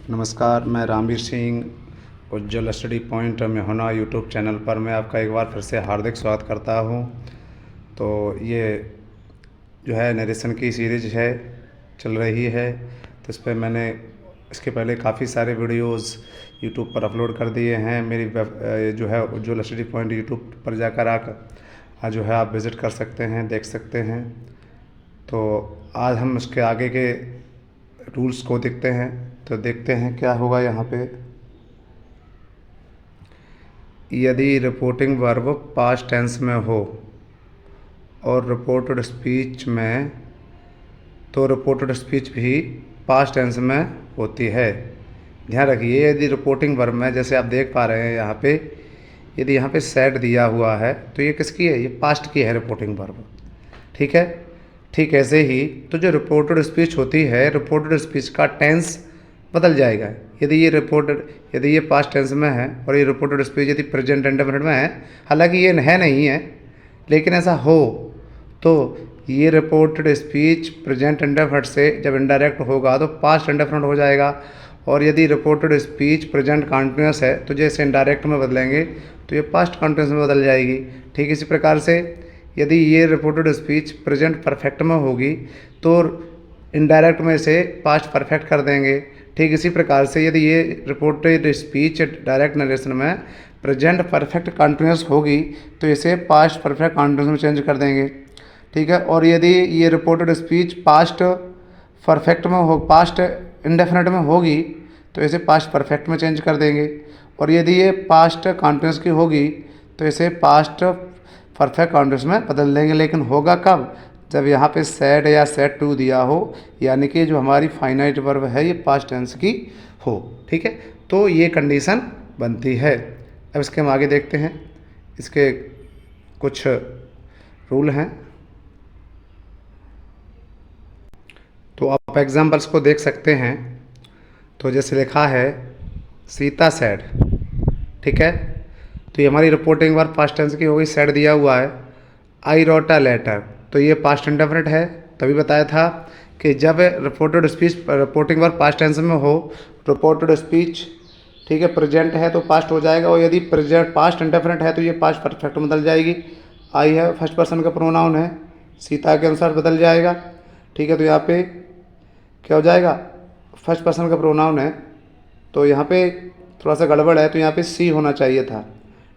नमस्कार, मैं रामवीर सिंह उज्ज्वल study point में होना यूट्यूब चैनल पर मैं आपका एक बार फिर से हार्दिक स्वागत करता हूं। तो ये जो है नरेशन की सीरीज़ है, चल रही है। तो इस पर मैंने इसके पहले काफ़ी सारे वीडियोस यूट्यूब पर अपलोड कर दिए हैं। मेरी जो है उज्ज्वल स्टडी पॉइंट यूट्यूब पर जाकर जो है आप विज़िट कर सकते हैं, देख सकते हैं। तो आज हम उसके आगे के रूल्स को देखते हैं। तो देखते हैं क्या होगा यहाँ पे। यदि रिपोर्टिंग वर्ब पास्ट टेंस में हो और रिपोर्टेड स्पीच में, तो रिपोर्टेड स्पीच भी पास्ट टेंस में होती है। ध्यान रखिए, यदि रिपोर्टिंग वर्ब में, जैसे आप देख पा रहे हैं यहाँ पे, यदि यहाँ पे सेड दिया हुआ है तो ये किसकी है? ये पास्ट की है रिपोर्टिंग वर्ब। ठीक है। ठीक ऐसे ही तो जो रिपोर्टेड स्पीच होती है, रिपोर्टेड स्पीच का टेंस बदल जाएगा। यदि ये पास्ट टेंस में है और ये रिपोर्टेड स्पीच यदि प्रेजेंट इंडेफिनिट में है, हालांकि ये है नहीं है, लेकिन ऐसा हो तो ये रिपोर्टेड स्पीच प्रेजेंट इंडेफिनिट से जब इनडायरेक्ट होगा तो पास्ट इंडेफिनिट हो जाएगा। और यदि रिपोर्टेड स्पीच प्रेजेंट कंटिन्यूअस है तो जैसे इनडायरेक्ट में बदलेंगे तो ये पास्ट कंटिन्यूअस में बदल जाएगी। ठीक इसी प्रकार से यदि ये रिपोर्टेड स्पीच प्रेजेंट परफेक्ट में होगी तो इनडायरेक्ट में से पास्ट परफेक्ट कर देंगे। ठीक इसी प्रकार से यदि ये रिपोर्टेड स्पीच डायरेक्ट नरेशन में प्रेजेंट परफेक्ट कंटिन्यूअस होगी तो इसे पास्ट परफेक्ट कंटिन्यूअस में चेंज कर देंगे। ठीक है। और यदि ये रिपोर्टेड स्पीच पास्ट परफेक्ट में हो, पास्ट इंडेफिनिट में होगी तो इसे पास्ट परफेक्ट में चेंज कर देंगे। और यदि ये पास्ट कंटिन्यूअस की होगी तो इसे पास्ट परफेक्ट कंटिन्यूअस में बदल देंगे। लेकिन होगा कब? जब यहाँ पे सेड या सेड टू दिया हो, यानी कि जो हमारी फाइनाइट वर्ब है ये पास्ट टेंस की हो। ठीक है। तो ये कंडीशन बनती है। अब इसके हम आगे देखते हैं, इसके कुछ रूल हैं। तो आप एग्जाम्पल्स को देख सकते हैं। तो जैसे लिखा है सीता सेड। ठीक है। तो ये हमारी रिपोर्टिंग वर्ब पास्ट टेंस की हो गई, सेड दिया हुआ है। आई रोट अ लेटर, तो ये पास्ट इंडेफिनिट है। तभी बताया था कि जब रिपोर्टिंग वर्ब पास्ट टेंस में हो, रिपोर्टेड स्पीच, ठीक है, प्रेजेंट है तो पास्ट हो जाएगा। और यदि प्रेजेंट पास्ट इंडेफिनिट है तो ये पास्ट परफेक्ट में बदल जाएगी। आई है फर्स्ट पर्सन का प्रोनाउन है, सीता के अनुसार बदल जाएगा। ठीक है। तो यहाँ पे क्या हो जाएगा? फर्स्ट पर्सन का प्रोनाउन है तो यहाँ पे थोड़ा सा गड़बड़ है, तो यहाँ पे सी होना चाहिए था।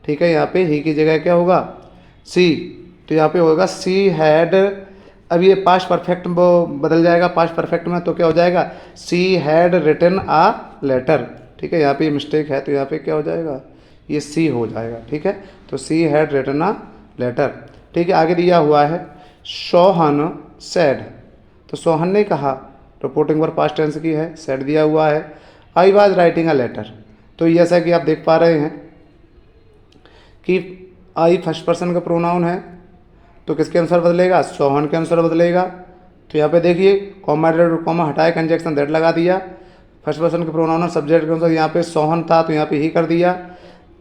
ठीक है। यहाँ पे ही की जगह क्या होगा? सी। तो यहाँ पे होगा सी हैड। अब ये पास्ट परफेक्ट बदल जाएगा पास्ट परफेक्ट में, तो क्या हो जाएगा? She had written a letter. ठीक है। यहाँ पे मिस्टेक है तो यहाँ पे क्या हो जाएगा? ये सी हो जाएगा। ठीक है। तो she had written a letter. ठीक है। आगे दिया हुआ है सोहन सेड, तो सोहन ने कहा, रिपोर्टिंग वर्ब पास्ट टेंस की है, सेड दिया हुआ है। I was writing a letter, तो जैसा कि आप देख पा रहे हैं कि आई फर्स्ट पर्सन का प्रोनाउन है तो किसके अनुसार बदलेगा? सोहन के अनुसार बदलेगा। तो यहाँ पे देखिए कॉमा हटाए, कंजक्शन दैट लगा दिया। फर्स्ट पर्सन के प्रोनाउन और सब्जेक्ट के अनुसार, यहाँ पे सोहन था तो यहाँ पे ही कर दिया।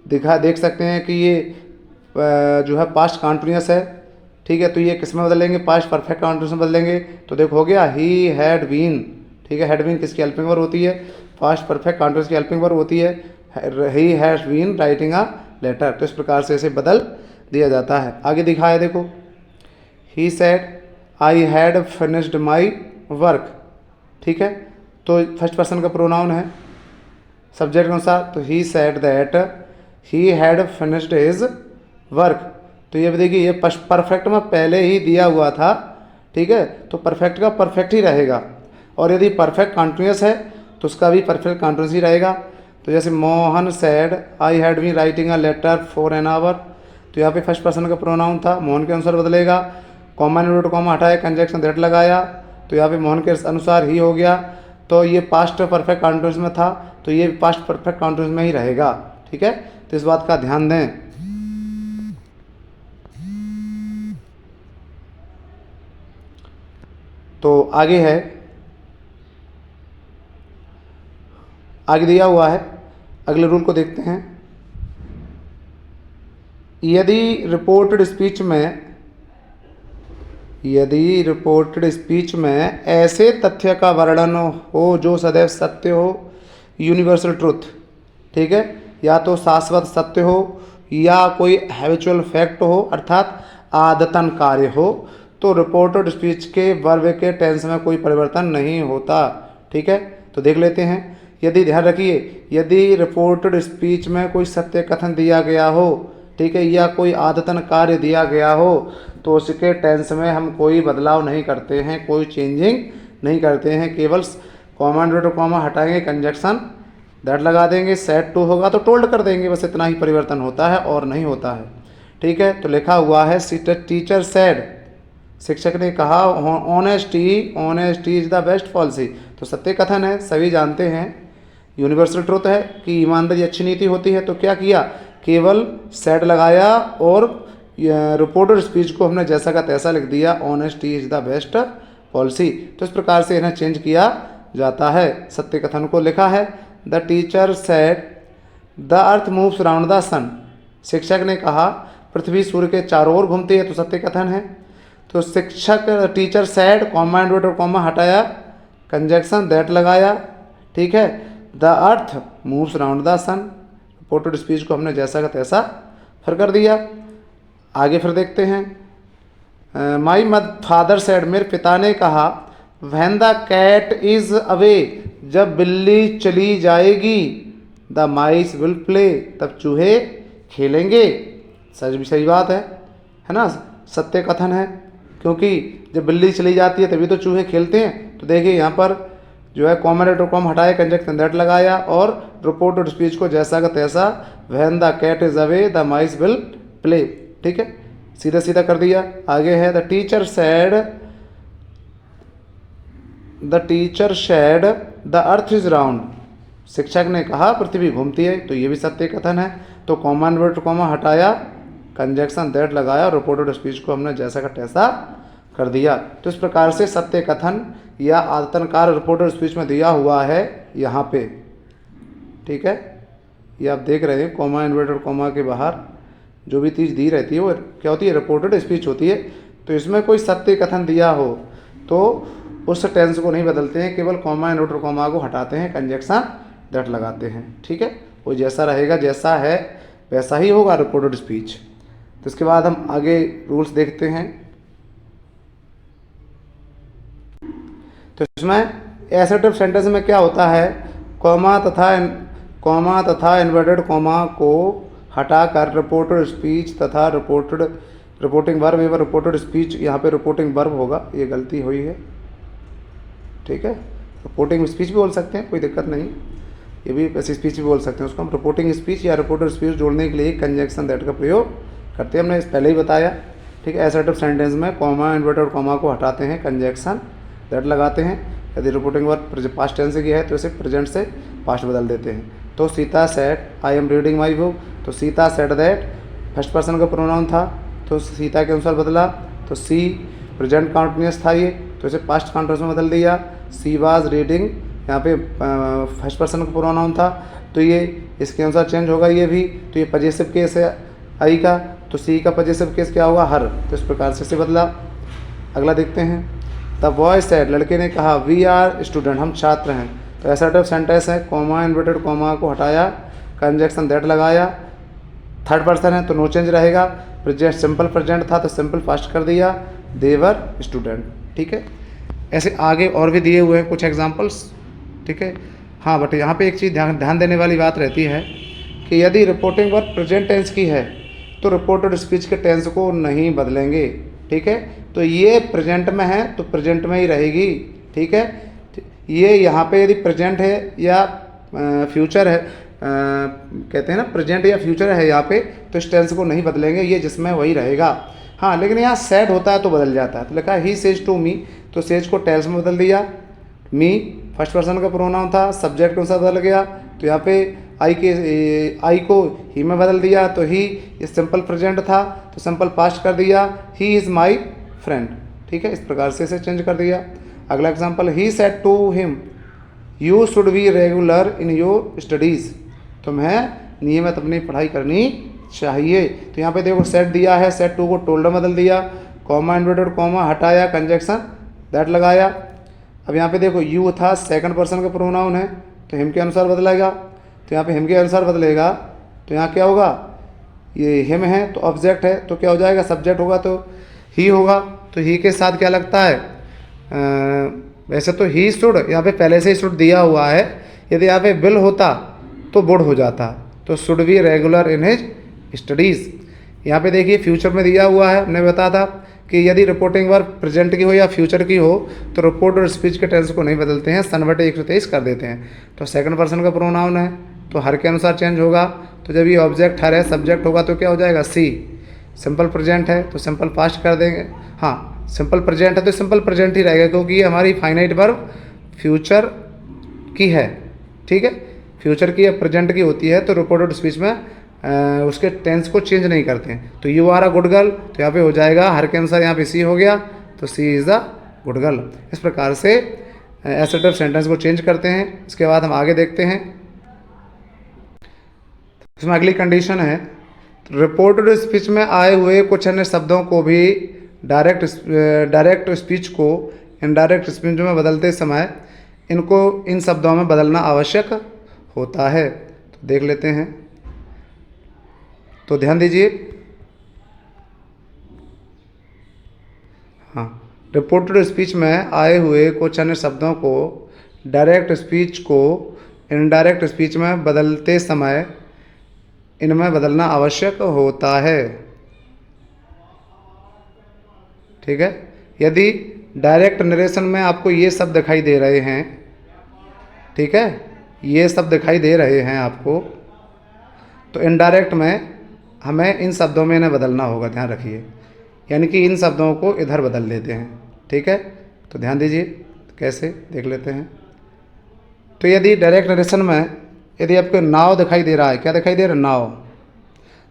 देख सकते हैं कि ये जो है पास्ट कंटिन्यूअस है। ठीक है। तो ये किस में बदलेंगे? पास्ट परफेक्ट कंटिन्यूअस में बदलेंगे। तो देखो हो गया ही हैड बीन। ठीक है। हैड बीन किसकी हेल्पिंग वर्ब होती है? पास्ट परफेक्ट कंटिन्यूअस की हेल्पिंग वर्ब होती है। He has been writing a letter. तो इस प्रकार से इसे बदल दिया जाता है। आगे दिखा है देखो, he said I had finished my work. ठीक है। तो फर्स्ट पर्सन का प्रोनाउन है सब्जेक्ट के अनुसार, तो he said that he had finished his work. तो ये देखिए ये परफेक्ट में पहले ही दिया हुआ था। ठीक है। तो परफेक्ट का परफेक्ट ही रहेगा। और यदि परफेक्ट कंटिन्यूअस है तो उसका भी परफेक्ट कंटिन्यूअस ही रहेगा। तो जैसे Mohan said I had been writing a letter for an hour, तो यहाँ पे फर्स्ट पर्सन का प्रोनाउन था, मोहन के अनुसार बदलेगा। कॉमा इनवर्टेड कॉमा हटाया, कंजक्शन दैट लगाया, तो यहाँ पे मोहन के अनुसार ही हो गया। तो ये पास्ट परफेक्ट कंटिन्यूअस में था तो ये पास्ट परफेक्ट कंटिन्यूअस में ही रहेगा। ठीक है। तो इस बात का ध्यान दें। तो आगे है, आगे दिया हुआ है, अगले रूल को देखते हैं। यदि रिपोर्टेड स्पीच में ऐसे तथ्य का वर्णन हो जो सदैव सत्य हो यूनिवर्सल ट्रुथ, ठीक है, या तो शाश्वत सत्य हो या कोई हैबिचुअल फैक्ट हो अर्थात आदतन कार्य हो, तो रिपोर्टेड स्पीच के वर्ब के टेंस में कोई परिवर्तन नहीं होता। ठीक है, तो देख लेते हैं। यदि ध्यान रखिए, यदि रिपोर्टेड स्पीच में कोई सत्य कथन दिया गया हो, ठीक है, या कोई आदतन कार्य दिया गया हो, तो उसके टेंस में हम कोई बदलाव नहीं करते हैं, कोई चेंजिंग नहीं करते हैं, केवल कॉमा इन्वर्टेड कॉमा हटाएंगे, कंजक्शन दैट लगा देंगे, सेड टू होगा तो टोल्ड कर देंगे, बस इतना ही परिवर्तन होता है और नहीं होता है। ठीक है, तो लिखा हुआ है टीचर सेड, शिक्षक ने कहा, honesty is the best policy, तो सत्य कथन है, सभी जानते हैं, यूनिवर्सल ट्रुथ है कि ईमानदारी अच्छी नीति होती है। तो क्या किया, केवल सेड लगाया और रिपोर्टेड स्पीच को हमने जैसा का तैसा लिख दिया, honesty is the best policy. तो इस प्रकार से इन्हें चेंज किया जाता है। सत्य कथन को लिखा है, the teacher said the earth moves around the sun, शिक्षक ने कहा पृथ्वी सूर्य के चारों ओर घूमती है, तो सत्य कथन है। तो शिक्षक teacher said comma inverted comma हटाया, कंजक्शन दैट लगाया, ठीक है, the earth moves around the sun, reported speech को हमने जैसा का तैसा फिर कर दिया। आगे फिर देखते हैं, माई फादर सेड, मेरे पिता ने कहा, when the cat is away, जब बिल्ली चली जाएगी, द माइस विल प्ले, तब चूहे खेलेंगे। सही बात है ना, सत्य कथन है, क्योंकि जब बिल्ली चली जाती है तभी तो चूहे खेलते हैं। तो देखिए यहाँ पर जो है कॉमा इन्वर्टेड कॉमा हटाया, कंजक्शन दैट लगाया और रिपोर्टेड स्पीच को जैसा का तैसा, when the cat is away the mice will play, ठीक है, सीधा सीधा कर दिया। आगे है, the teacher said the earth is round, शिक्षक ने कहा पृथ्वी घूमती है, तो ये भी सत्य कथन है। तो कॉमा इन्वर्टेड कॉमा हटाया, कंजक्शन दैट लगाया और रिपोर्टेड स्पीच को हमने जैसा का तैसा कर दिया। तो इस प्रकार से सत्य कथन या आदतन कार्य रिपोर्टेड स्पीच में दिया हुआ है यहाँ पे। ठीक है, ये आप देख रहे हैं, कॉमा इन्वर्टेड कॉमा के बाहर जो भी चीज़ दी रहती है वो क्या होती है, रिपोर्टेड स्पीच होती है। तो इसमें कोई सत्य कथन दिया हो तो उस टेंस को नहीं बदलते हैं, केवल कॉमा इन्वर्टेड कॉमा को हटाते हैं, कंजक्शन दैट लगाते हैं। ठीक है, वो जैसा रहेगा, जैसा है वैसा ही होगा रिपोर्टेड स्पीच। तो इसके बाद हम आगे रूल्स देखते हैं। तो इसमें एसर्टिव सेंटेंस में क्या होता है, कॉमा तथा इन्वर्टेड कॉमा को हटाकर रिपोर्टेड स्पीच तथा रिपोर्टिंग वर्ब, एवं रिपोर्टेड स्पीच, यहाँ पे रिपोर्टिंग वर्ब होगा, ये गलती हुई है। ठीक है, रिपोर्टिंग स्पीच भी बोल सकते हैं, कोई दिक्कत नहीं, ये भी ऐसी स्पीच भी बोल सकते हैं, उसको हम रिपोर्टिंग स्पीच या रिपोर्टेड स्पीच जोड़ने के लिए कंजक्शन दैट का प्रयोग करते हैं, हमने पहले ही बताया। ठीक है, एसर्टिव सेंटेंस में कॉमा इन्वर्टेड कॉमा को हटाते हैं, कंजक्शन दैट लगाते हैं। यदि रिपोर्टिंग वर्ब पास्ट टेंस की है तो इसे प्रेजेंट से पास्ट बदल देते हैं। तो Sita said I am reading my book, तो Sita said that first person का प्रोनाउन था तो सीता के अनुसार बदला। तो सी प्रेजेंट कॉन्टिन्यूस था ये, तो इसे पास्ट कॉन्टिन्यूस में बदल दिया। सी वाज रीडिंग, यहाँ पे फर्स्ट पर्सन का प्रोनाउन था तो ये इसके अनुसार चेंज होगा ये भी। तो ये पजेसिव केस है आई का, तो सी का पजेसिव केस क्या होगा, हर, तो इस प्रकार से इसे बदला। अगला देखते हैं, द बॉय सेड, लड़के ने कहा, वी आर स्टूडेंट, हम छात्र हैं। तो एसर्टिव सेंटेंस है, कॉमा इन्वर्टेड कॉमा को हटाया, कंजक्शन दैट लगाया, थर्ड पर्सन है तो नो चेंज रहेगा। प्रेजेंट सिंपल प्रेजेंट था तो सिंपल फास्ट कर दिया, दे वर स्टूडेंट। ठीक है, ऐसे आगे और भी दिए हुए हैं कुछ एग्जांपल्स। ठीक है, हाँ, बट यहाँ पे एक चीज़ ध्यान देने वाली बात रहती है कि यदि रिपोर्टिंग वर्ब प्रेजेंट टेंस की है तो रिपोर्टेड स्पीच के टेंस को नहीं बदलेंगे। ठीक है, तो ये प्रेजेंट में है तो प्रेजेंट में ही रहेगी। ठीक है, ये यहाँ पे यदि प्रेजेंट है या फ्यूचर है, कहते हैं ना प्रेजेंट या फ्यूचर है यहाँ पे, तो इस टेंस को नहीं बदलेंगे, ये जिसमें वही रहेगा। हाँ, लेकिन यहाँ सेड होता है तो बदल जाता है। तो लिखा ही सेज टू मी, तो सेज को टेल्स में बदल दिया। मी फर्स्ट पर्सन का प्रोनाउन था, सब्जेक्ट के अनुसार बदल गया, तो यहाँ पे आई को ही में बदल दिया। तो ही ये सिंपल प्रेजेंट था तो सिंपल पास्ट कर दिया, ही इज़ माई फ्रेंड। ठीक है, इस प्रकार से इसे चेंज कर दिया। अगला example, he said to him, you should be regular in your studies, तुम्हें नियमित अपनी पढ़ाई करनी चाहिए। तो यहाँ पे देखो सेट दिया है, सेट टू को टोल्ड में बदल दिया, कॉमा इन्वर्टेड कॉमा हटाया, कंजक्शन दैट लगाया। अब यहाँ पे देखो यू था, सेकंड पर्सन का प्रोनाउन है, तो हिम के अनुसार बदलेगा। तो यहाँ पे हिम के अनुसार बदलेगा तो यहाँ क्या होगा, ये हिम है तो ऑब्जेक्ट है तो क्या हो जाएगा, सब्जेक्ट होगा तो ही होगा। तो ही के साथ क्या लगता है, वैसे तो ही शुड यहाँ पे पहले से ही शुड दिया हुआ है, यदि यहाँ पे विल होता तो वुड हो जाता। तो should be regular in his studies. यहाँ पे देखिए फ्यूचर में दिया हुआ है, हमने बताया था कि यदि रिपोर्टिंग वर्ब प्रेजेंट की हो या फ्यूचर की हो तो रिपोर्ट और स्पीच के टेंस को नहीं बदलते हैं, सन बटे 123 कर देते हैं। तो सेकंड पर्सन का प्रोनाउन है तो हर के अनुसार चेंज होगा। तो जब ये ऑब्जेक्ट हर है, सब्जेक्ट होगा तो क्या हो जाएगा, सी। सिंपल प्रेजेंट है तो सिंपल पास्ट कर देंगे, हाँ सिंपल प्रेजेंट है तो सिंपल प्रेजेंट ही रहेगा क्योंकि ये हमारी फाइनाइट वर्ब फ्यूचर की है। ठीक है, फ्यूचर की या प्रेजेंट की होती है तो रिपोर्टेड स्पीच में उसके टेंस को चेंज नहीं करते हैं। तो you are a good girl तो यहाँ पे हो जाएगा हर के अनुसार, यहाँ पे सी हो गया तो सी इज़ अ गुड गर्ल। इस प्रकार से एसेटिव सेंटेंस को चेंज करते हैं। इसके बाद हम आगे देखते हैं, इसमें अगली कंडीशन है, रिपोर्टेड स्पीच में आए हुए कुछ अन्य शब्दों को भी डायरेक्ट स्पीच को इनडायरेक्ट स्पीच में बदलते समय इनको इन शब्दों में बदलना आवश्यक होता है। तो देख लेते हैं, तो ध्यान दीजिए, हाँ रिपोर्टेड स्पीच में आए हुए कुछ अन्य शब्दों को डायरेक्ट स्पीच को इनडायरेक्ट स्पीच में बदलते समय इनमें बदलना आवश्यक होता है। ठीक है, यदि डायरेक्ट नरेशन में आपको ये सब दिखाई दे रहे हैं, ठीक है, ये सब दिखाई दे रहे हैं आपको, तो इनडायरेक्ट में हमें इन शब्दों में इन्हें बदलना होगा, ध्यान रखिए, यानी कि इन शब्दों को इधर बदल देते हैं। ठीक है, तो ध्यान दीजिए कैसे, देख लेते हैं। तो यदि डायरेक्ट नरेशन में यदि आपको नाव दिखाई दे रहा है, क्या दिखाई दे रहा है, नाव,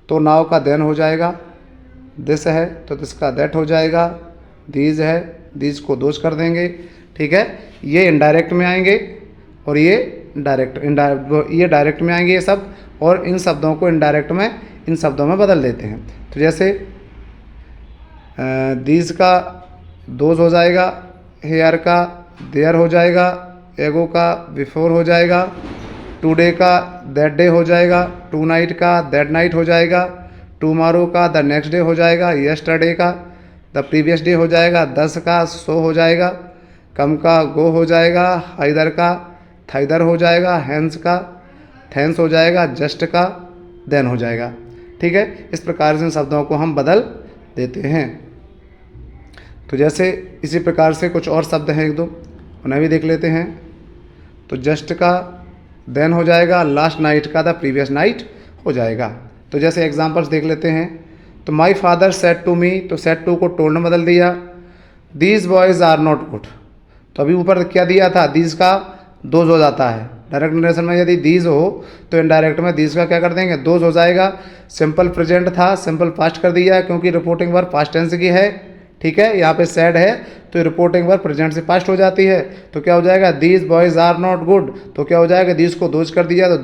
तो नाव का देन हो जाएगा, दिस है तो दिस का दैट हो जाएगा, दीज है दीज को दोज कर देंगे। ठीक है, ये इनडायरेक्ट में आएंगे और ये ये डायरेक्ट में आएंगे ये सब, और इन शब्दों को इनडायरेक्ट में इन शब्दों में बदल देते हैं। तो जैसे दीज का दोज हो जाएगा, हेयर का देयर हो जाएगा, एगो का बिफोर हो जाएगा, टुडे का दैट डे हो जाएगा, टू नाइट का दैट नाइट हो जाएगा, टुमारो का द नेक्स्ट डे हो जाएगा, यस्टरडे का द प्रीवियस डे हो जाएगा, 10 का सो हो जाएगा, कम का गो हो जाएगा, हाइदर का थाइदर हो जाएगा, हैंस का थैंस हो जाएगा, जस्ट का देन हो जाएगा। ठीक है, इस प्रकार से इन शब्दों को हम बदल देते हैं। तो जैसे इसी प्रकार से कुछ और शब्द हैं एक दो, उन्हें भी देख लेते हैं। तो जस्ट का देन हो जाएगा, लास्ट नाइट का द प्रीवियस नाइट हो जाएगा। तो जैसे एग्जांपल्स देख लेते हैं। तो my father said to me, तो सेड टू को टोल्ड में बदल दिया। These boys are not good, तो अभी ऊपर क्या दिया था, दीज का दोज हो जाता है। डायरेक्ट नरेशन में यदि दीज हो तो इनडायरेक्ट में दीज का क्या कर देंगे, दोज हो जाएगा। सिंपल प्रेजेंट था, सिंपल पास्ट कर दिया क्योंकि रिपोर्टिंग वर्ब पास्ट टेंस की है। ठीक है, यहाँ पे सैड है तो रिपोर्टिंग वर्ब प्रेजेंट से पास्ट हो जाती है। तो क्या हो जाएगा, these boys are not good, तो क्या हो जाएगा, दीज को दोज कर दिया तो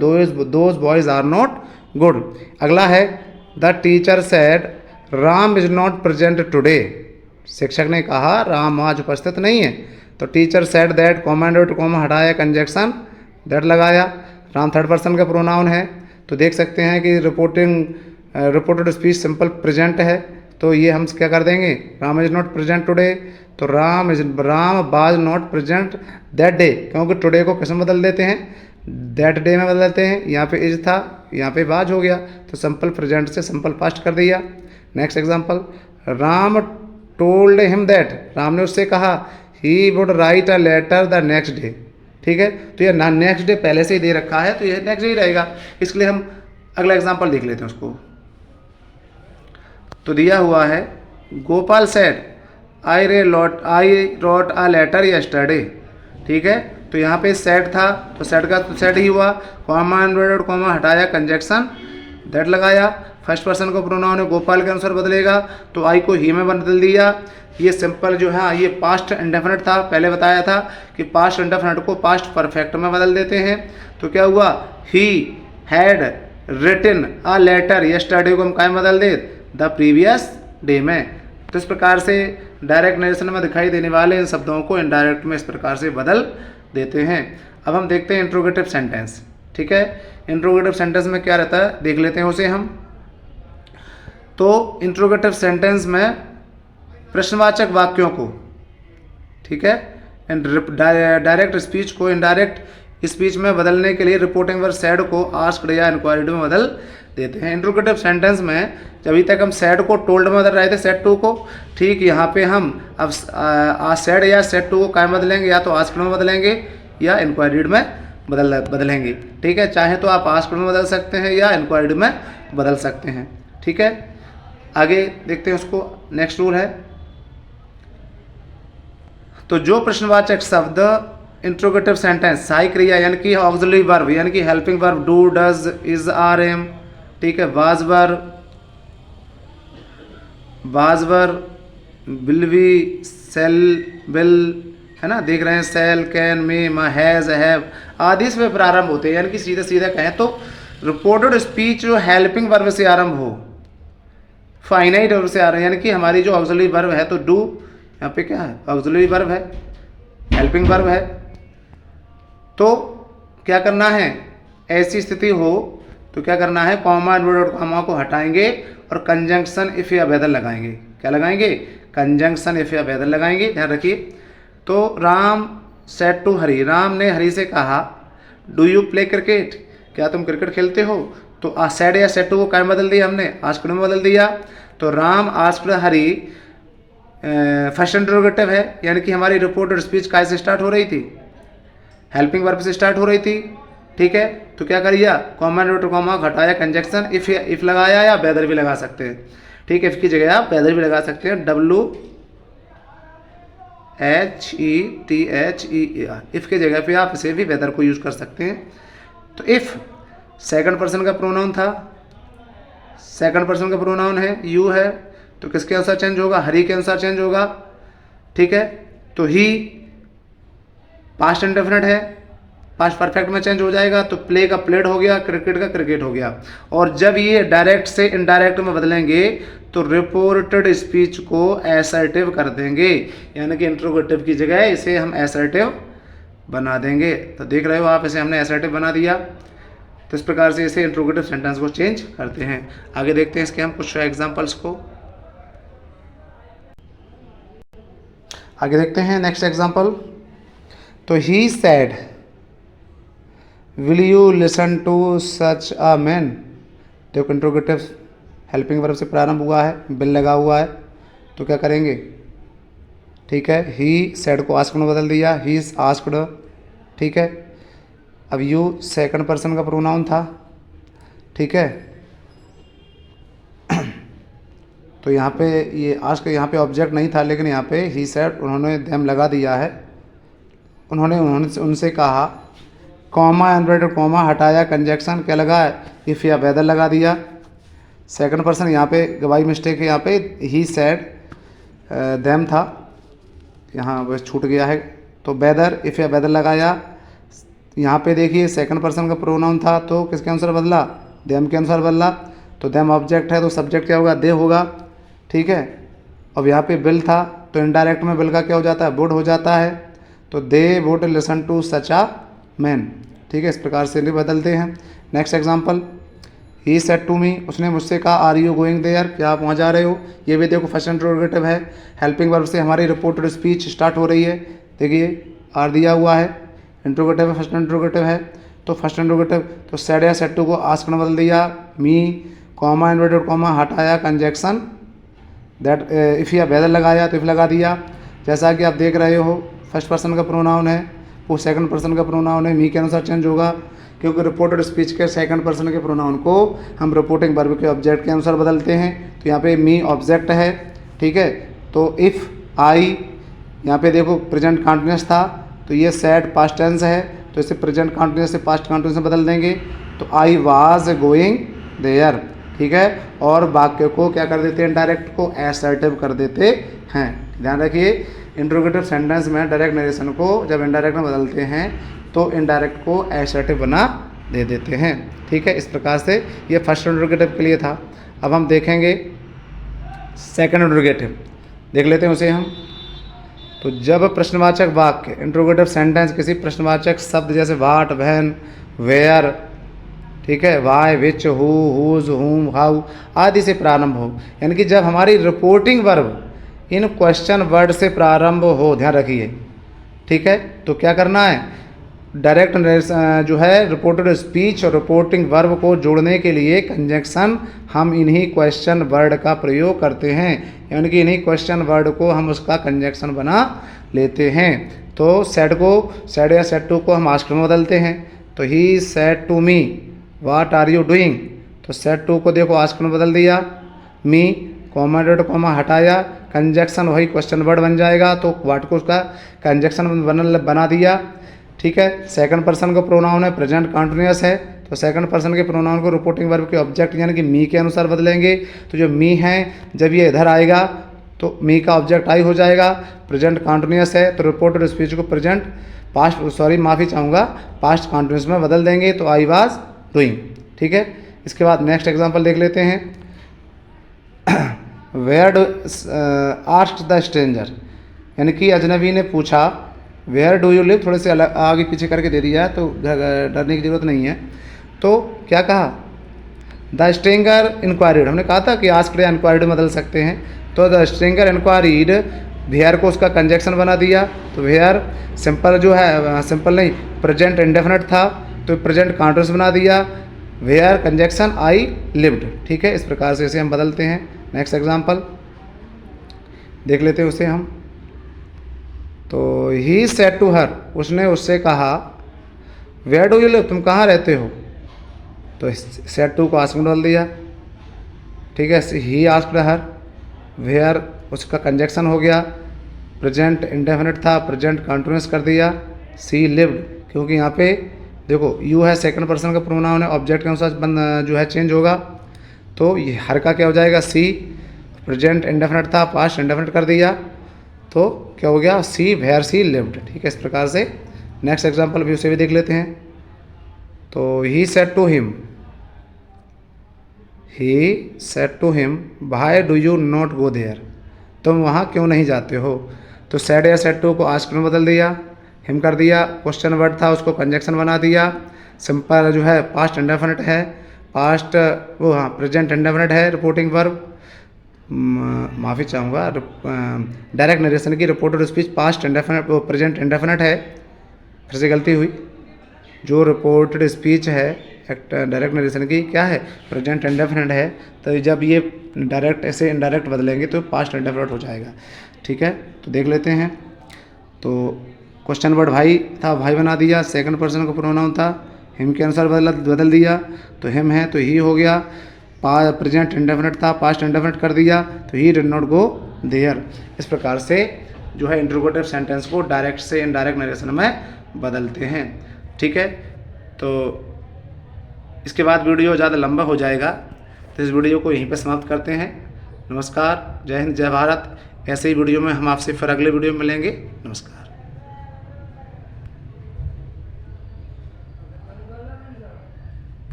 those boys are not good. अगला है, the teacher said Ram is not present today, शिक्षक ने कहा राम आज उपस्थित नहीं है। तो teacher said that, comma and comma हटाया, कंजक्शन दैट लगाया। राम थर्ड पर्सन का प्रोनाउन है। तो देख सकते हैं कि रिपोर्टेड स्पीच सिंपल प्रेजेंट है, तो ये हम क्या कर देंगे, Ram is not present today, तो Ram was not present that day, क्योंकि टुडे को किस में बदल देते हैं, दैट डे में बदल देते हैं। यहाँ पे इज था, यहाँ पे वाज हो गया, तो सिंपल प्रेजेंट से सिंपल पास्ट कर दिया। Next example, Ram told him that, Ram ने उससे कहा he would write a letter the next day. ठीक है, तो ये नेक्स्ट डे पहले से ही दे रखा है तो ये नेक्स्ट डे ही रहेगा। इसलिए हम अगला एग्जाम्पल देख लेते हैं उसको। तो दिया हुआ है, Gopal said I wrote a letter yesterday. ठीक है, तो यहाँ पे सेड था तो सेड का तो सेड ही हुआ, कॉमा कॉमा हटाया, कंजक्शन दैट लगाया। फर्स्ट पर्सन को प्रोनाउन है, गोपाल के अनुसार बदलेगा तो आई को ही में बदल दिया। ये सिंपल जो है ये पास्ट इंडेफिनिट था, पहले बताया था कि पास्ट इंडेफिनिट को पास्ट परफेक्ट में बदल देते हैं। तो क्या हुआ, he had written a letter yesterday को हम क्या बदल दे, द प्रीवियस डे में। तो इस प्रकार से डायरेक्ट नरेशन में दिखाई देने वाले इन शब्दों को इनडायरेक्ट में इस प्रकार से बदल देते हैं। अब हम देखते हैं इंट्रोगेटिव सेंटेंस। ठीक है, इंट्रोगेटिव सेंटेंस में क्या रहता है देख लेते हैं उसे हम। तो इंट्रोगेटिव सेंटेंस में प्रश्नवाचक वाक्यों को, ठीक है, डायरेक्ट स्पीच को इनडायरेक्ट स्पीच में बदलने के लिए रिपोर्टिंग वर्ब सैड को आस्क्ड या इंक्वायर्ड में बदल देते हैं। इंट्रोगेटिव सेंटेंस में अभी तक हम सैड को टोल्ड में बदल रहे थे, सेड टू को, ठीक, यहाँ पे हम अब सैड या सेड टू को क्या बदलेंगे, या तो आस्क्ड में बदलेंगे या इंक्वायर्ड में बदलेंगे। ठीक है, चाहे तो आप आस्क्ड में बदल सकते हैं या इंक्वायर्ड में बदल सकते हैं। ठीक है, आगे देखते हैं उसको। नेक्स्ट रूल है, तो जो प्रश्नवाचक शब्द इंट्रोगेटिव सेंटेंस सहायक क्रिया यानी कि ऑक्सिलरी वर्ब यानी कि helping verb do, does, is, are, am, ठीक है, was verb, will be, shall, will, है ना, देख रहे हैं, shall, can, may, has, have आदि से प्रारंभ होते हैं। यानी कि सीधे सीधे कहें तो रिपोर्टेड स्पीच जो हेल्पिंग वर्ब से आरंभ हो, फाइनाइट वर्ब से आ रहे हैं, यानी कि हमारी जो ऑक्सिलरी वर्ब है तो डू, यहाँ पे क्या है ऑक्सिलरी वर्ब है, हेल्पिंग वर्ब है। तो क्या करना है, ऐसी स्थिति हो तो क्या करना है, कॉमा इन्वर्टेड कॉमा को हटाएंगे और कंजंक्शन इफ या वेदर लगाएंगे। क्या लगाएंगे, कंजंक्शन इफ या वेदर लगाएंगे, ध्यान रखिए। तो राम सेड टू हरी, राम ने हरी से कहा, डू यू प्ले क्रिकेट, क्या तुम क्रिकेट खेलते हो। तो सेड या सेड टू को क्या बदल दिया हमने, आस्क्ड में बदल दिया। तो राम आस्क्ड हरी फर्स्ट इंट्रोगेटिव है, यानी कि हमारी रिपोर्टेड स्पीच काय से स्टार्ट हो रही थी, हेल्पिंग वर्ब से स्टार्ट हो रही थी। ठीक है, तो क्या करिए, कॉमा इन्वर्टेड कॉमा घटाया, कंजंक्शन इफ लगाया या वेदर भी लगा सकते हैं। ठीक है, इफ की जगह आप वेदर भी लगा सकते हैं, WHETHER, इफ की जगह पे आप इसे भी वेदर को यूज कर सकते हैं। तो इफ सेकंड पर्सन का प्रोनाउन था, सेकंड पर्सन का प्रोनाउन है, यू है, तो किसके अनुसार चेंज होगा, हरी के अनुसार चेंज होगा। ठीक है, तो ही पास्ट इंडेफिनिट है, पास्ट परफेक्ट में चेंज हो जाएगा। तो प्ले का प्लेड हो गया, क्रिकेट का क्रिकेट हो गया। और जब ये डायरेक्ट से इनडायरेक्ट में बदलेंगे तो रिपोर्टेड स्पीच को एसर्टिव कर देंगे, यानी कि इंट्रोगेटिव की जगह इसे हम एसर्टिव बना देंगे। तो देख रहे हो आप, इसे हमने एसर्टिव बना दिया। तो इस प्रकार से इसे इंट्रोगेटिव सेंटेंस को चेंज करते हैं। आगे देखते हैं इसके हम कुछ एग्जाम्पल्स को। आगे देखते हैं नेक्स्ट एग्जाम्पल। तो he said will you listen to such a man, देखो इंट्रोगेटिव हेल्पिंग वर्ब से प्रारंभ हुआ है, विल लगा हुआ है, तो क्या करेंगे, ठीक है, ही सेड को आस्क्ड में बदल दिया, ही इज आस्क्ड। ठीक है, अब यू सेकंड पर्सन का प्रोनाउन था। ठीक है, तो यहाँ पे ये आस्क, यहाँ पे ऑब्जेक्ट नहीं था, लेकिन यहाँ पे ही सेड उन्होंने देम लगा दिया है, उन्होंने उनसे कहा, कॉमा इन्वर्टेड कॉमा हटाया, कंजक्शन क्या लगा है, इफ या वेदर लगा दिया। सेकंड पर्सन यहाँ पे गवाही मिस्टेक है, यहाँ पे ही सेड देम था, यहाँ बस छूट गया है, तो वेदर इफ या वेदर लगाया। यहाँ पे देखिए सेकंड पर्सन का प्रोनाउन था, तो किसके अनुसार बदला, देम के अनुसार बदला। तो देम ऑब्जेक्ट है, तो सब्जेक्ट क्या होगा, दे होगा। ठीक है, अब यहाँ पे बिल था, तो इनडायरेक्ट में बिल का क्या हो जाता है, वुड हो जाता है। तो they would listen to such a man. ठीक है, इस प्रकार से भी बदलते हैं। Next example, he said to me, उसने मुझसे कहा, आर यू गोइंग देयर, क्या आप वहाँ जा रहे हो। ये भी देखो फर्स्ट इंट्रोगेटिव है, हेल्पिंग वर्ब से हमारी रिपोर्टेड स्पीच स्टार्ट हो रही है। देखिए आर दिया हुआ है, इंट्रोगेटिव है, फर्स्ट इंट्रोगेटिव है, तो फर्स्ट इंट्रोगेटिव, तो सेड या सेड टू को आस्क्ड में बदल दिया, मी कॉमा इन्वर्टेड कॉमा हटाया, कंजक्शन दैट इफ या वेदर लगाया, तो इफ लगा दिया। जैसा कि आप देख रहे हो, फर्स्ट पर्सन का प्रोनाउन है, वो सेकंड पर्सन का प्रोनाउन है, मी के अनुसार चेंज होगा, क्योंकि रिपोर्टेड स्पीच के सेकंड पर्सन के प्रोनाउन को हम रिपोर्टिंग वर्ब के ऑब्जेक्ट के अनुसार बदलते हैं। तो यहाँ पे मी ऑब्जेक्ट है। ठीक है, तो इफ़ आई, यहाँ पे देखो प्रेजेंट कॉन्टिन्यूस था, तो ये सेड पास्ट टेंस है, तो इसे प्रेजेंट कॉन्टिन्यूस से पास्ट कॉन्टिन्यूस में बदल देंगे। तो आई वाज गोइंग देयर। ठीक है, और वाक्य को क्या कर देते हैं, डायरेक्ट को एसर्टिव कर देते हैं। ध्यान रखिए, इंट्रोगेटिव सेंटेंस में डायरेक्ट नरेशन को जब इनडायरेक्ट में बदलते हैं तो इनडायरेक्ट को एसर्टिव बना दे देते हैं। ठीक है, इस प्रकार से ये फर्स्ट इंट्रोगेटिव के लिए था। अब हम देखेंगे सेकंड इंट्रोगेटिव, देख लेते हैं उसे हम। तो जब प्रश्नवाचक वाक्य इंट्रोगेटिव सेंटेंस किसी प्रश्नवाचक शब्द जैसे वाट, वैन, वेयर, ठीक है, वाई, विच, हु, हुज, हुम, हाउ आदि से प्रारंभ हो, यानी कि जब हमारी reporting verb in question word से प्रारंभ हो, ध्यान रखिए, ठीक है। तो क्या करना है, डायरेक्ट जो है रिपोर्टेड स्पीच और रिपोर्टिंग वर्ब को जोड़ने के लिए कंजंक्शन हम इन्हीं क्वेश्चन वर्ड का प्रयोग करते हैं, यानी कि इन्हीं क्वेश्चन वर्ड को हम उसका कंजंक्शन बना लेते हैं। तो सेड या सेड टू को हम आस्क में बदलते हैं। तो he said to me what are you doing, तो सेड टू को देखो आस्क में बदल दिया, मी कॉमा डॉट कॉमा हटाया, कंजंक्शन वही क्वेश्चन वर्ड बन जाएगा, तो व्हाट को उसका कंजंक्शन बना दिया, ठीक है। सेकंड पर्सन का प्रोनाउन है, प्रेजेंट कंटिन्यूअस है, तो सेकंड पर्सन के प्रोनाउन को रिपोर्टिंग वर्ब के ऑब्जेक्ट यानी कि मी के अनुसार बदलेंगे। तो जो मी है जब ये इधर आएगा तो मी का ऑब्जेक्ट आई हो जाएगा। प्रेजेंट कंटिन्यूअस है तो रिपोर्टेड स्पीच को प्रेजेंट माफ़ी चाहूँगा पास्ट कंटिन्यूअस में बदल देंगे, तो आई वाज डूइंग, ठीक है। इसके बाद नेक्स्ट एग्जाम्पल देख लेते हैं। वेयर आस्क्ड द स्ट्रेंजर, यानी कि अजनबी ने पूछा वेयर डू यू लिव, थोड़े से अलग आगे पीछे करके दे दिया है तो डरने की ज़रूरत नहीं है। तो क्या कहा, द स्ट्रेंजर इंक्वायरीड, हमने कहा था कि आस्क्ड या इंक्वायरीड बदल सकते हैं, तो द स्ट्रेंजर इंक्वायरीड वेयर को उसका कंजंक्शन बना दिया, तो वेयर सिंपल जो है, सिंपल नहीं प्रेजेंट इंडेफिनिट था तो प्रेजेंट कंटीन्यूअस बना दिया, वेयर कंजंक्शन आई लिव्ड, ठीक है। इस प्रकार से इसे हम बदलते हैं। नेक्स्ट एग्जाम्पल देख लेते हैं उसे हम। तो ही सेड टू हर, उसने उससे कहा वेयर डू यू लिव, तुम कहाँ रहते हो, तो सेड टू को आस्क में बदल दिया, ठीक है। ही आस्क्ड हर, वेयर उसका कंजंक्शन हो गया, प्रेजेंट इंडेफिनिट था प्रेजेंट कंटीन्यूअस कर दिया, सी लिव्ड, क्योंकि यहाँ पे देखो यू है सेकंड पर्सन का प्रोनाउन है, ऑब्जेक्ट के अनुसार जो है चेंज होगा, तो ये हर का क्या हो जाएगा, सी, प्रेजेंट इंडेफिनिट था पास्ट इंडेफिनिट कर दिया, तो क्या हो गया, सी वेयर सी लिव्ड, ठीक है। इस प्रकार से नेक्स्ट एग्जांपल भी उसे भी देख लेते हैं। तो he said to him why do you not go there, तुम वहाँ क्यों नहीं जाते हो, तो सेड या सेड टू को आस्क में बदल दिया, हिम कर दिया, क्वेश्चन वर्ड था उसको कंजंक्शन बना दिया, सिंपल जो है पास्ट इंडेफिनिट है, पास्ट वो हाँ प्रेजेंट इंडेफिनिट है, रिपोर्टिंग वर्ब माफ़ी चाहूँगा डायरेक्ट नरेशन की रिपोर्टेड स्पीच पास्ट इंडेफिनिट वो प्रेजेंट इंडेफिनिट है, फिर से गलती हुई, जो रिपोर्टेड स्पीच है डायरेक्ट नरेशन की क्या है, प्रेजेंट इंडेफिनिट है, तो जब ये डायरेक्ट ऐसे इनडायरेक्ट बदलेंगे तो पास्ट इंडेफिनिट हो जाएगा, ठीक है। तो देख लेते हैं। तो क्वेश्चन वर्ड भाई था, भाई बना दिया, सेकंड पर्सन का प्रोनाउन था, हिम के अनुसार बदल दिया, तो हिम है तो ही हो गया, प्रेजेंट इंडेफिनिट था पास्ट इंडेफिनिट कर दिया, तो he did not go there. इस प्रकार से जो है इंट्रोगेटिव सेंटेंस को डायरेक्ट से इनडायरेक्ट नरेशन में बदलते हैं, ठीक है। तो इसके बाद वीडियो ज़्यादा लंबा हो जाएगा, तो इस वीडियो को यहीं पर समाप्त करते हैं। नमस्कार, जय हिंद, जय भारत। ऐसे ही वीडियो में हम आपसे फिर अगले वीडियो में मिलेंगे। नमस्कार।